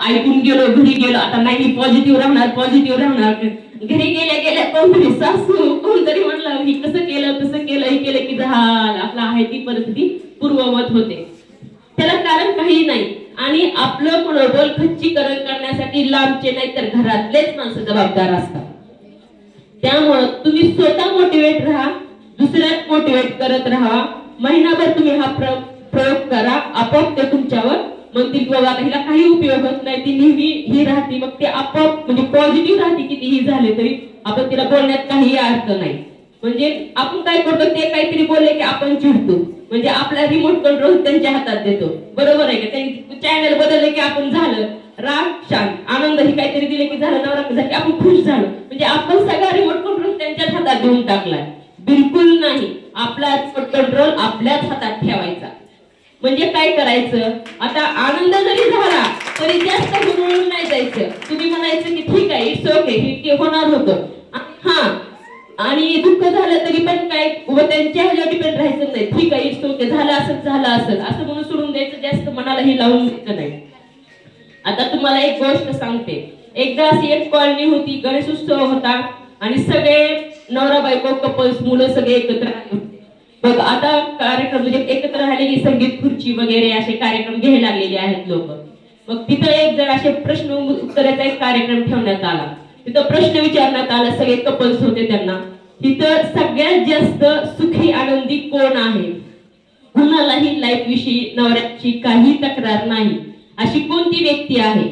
ऐकून गेलो, घरी गेलो, आता नाही पॉझिटिव्ह राहणार, पॉझिटिव्ह राहणार. घरी गेल्या गेल्या कोणतरी सासू कोणतरी म्हणलं ही कसं केलं तसं केलं, हे केलं की झालं आपला आहे ती परिस्थिती पूर्ववत होते. त्याला कारण काही नाही. आणि आपलं मनोबल खच्चीकरण करण्यासाठी लांबचे नाही तर घरातलेच माणसं जबाबदार असतात. त्यामुळं तुम्ही स्वतः मोटिवेट राहा, दुसऱ्यात मोटिवेट करत राहा. महिनाभर तुम्ही हा प्रयोग करा, आपोआप ते तुमच्यावर म्हणतील बाबा हिला काही उपयोग होत नाही, ती नेहमी ही राहते, मग ते आपोआप म्हणजे पॉझिटिव्ह राहते. कितीही झाले तरी आपण तिला बोलण्यात काही अर्थ नाही. म्हणजे आपण काय करतो, ते काहीतरी बोलले की आपण चिडतो, म्हणजे आपला रिमोट कंट्रोल त्यांच्या हातात देतो. बरोबर आहे का? त्यांनी चॅनल बदलले की आपण झालं राग शांत, आनंद ही काहीतरी दिले की झालं नवरा की आपण खुश झालो. म्हणजे आपण सगळा रिमोट कंट्रोल त्यांच्याच हातात देऊन टाकलाय. बिलकुल नाही. आपला कंट्रोल आपल्याच हातात ठेवायचा. म्हणजे काय करायचं, आता आनंद जरी झाला तरी जास्त हुरळून नाही जायचं. तुम्ही म्हणायचं की ठीक आहे, इट्स ओके, हे होणार होतं. हा, आणि दुःख झालं तरी पण काय त्यांच्या ह्याच्यावर डिपेंड राहायचं नाही. ठीक आहे, इट्स ओके, झालं असेल असं म्हणून सोडून द्यायचं, जास्त मनालाही लावून द्यायचं नाही. आता तुम्हाला एक गोष्ट सांगते. एकदा अशी एक कॉलनी होती, गणेश उत्सव होता आणि सगळे नवरा बायको कपल्स मुलं सगळे एकत्र आले होते. बघ आता कार्यक्रम म्हणजे एकत्र राहिलेली संगीत खुर्ची वगैरे असे कार्यक्रम घ्यायला लागलेले आहेत लोक. मग तिथं एक जण असे प्रश्न उत्तराचा एक कार्यक्रम ठेवण्यात आला. तिथं प्रश्न विचारण्यात आला, सगळे कपल्स होते त्यांना. तिथं सगळ्यात जास्त सुखी आनंदी कोण आहे, कुणालाही लाईफ विषयी नवऱ्याची काही तक्रार नाही अशी कोणती व्यक्ती आहे?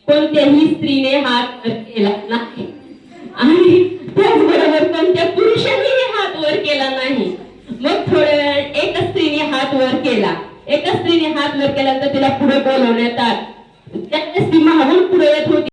कोणत्याही स्त्रीने हात वर केला नाही आणि त्याचबरोबर कोणत्या पुरुषानेही हात वर केला नाही. मग थोड्या वेळात एका स्त्रीने हात वर केला. एका स्त्रीने हात वर केला तर तिला पुढे बोलवण्यात आलं. त्या स्त्री मागून पुढे येत होती.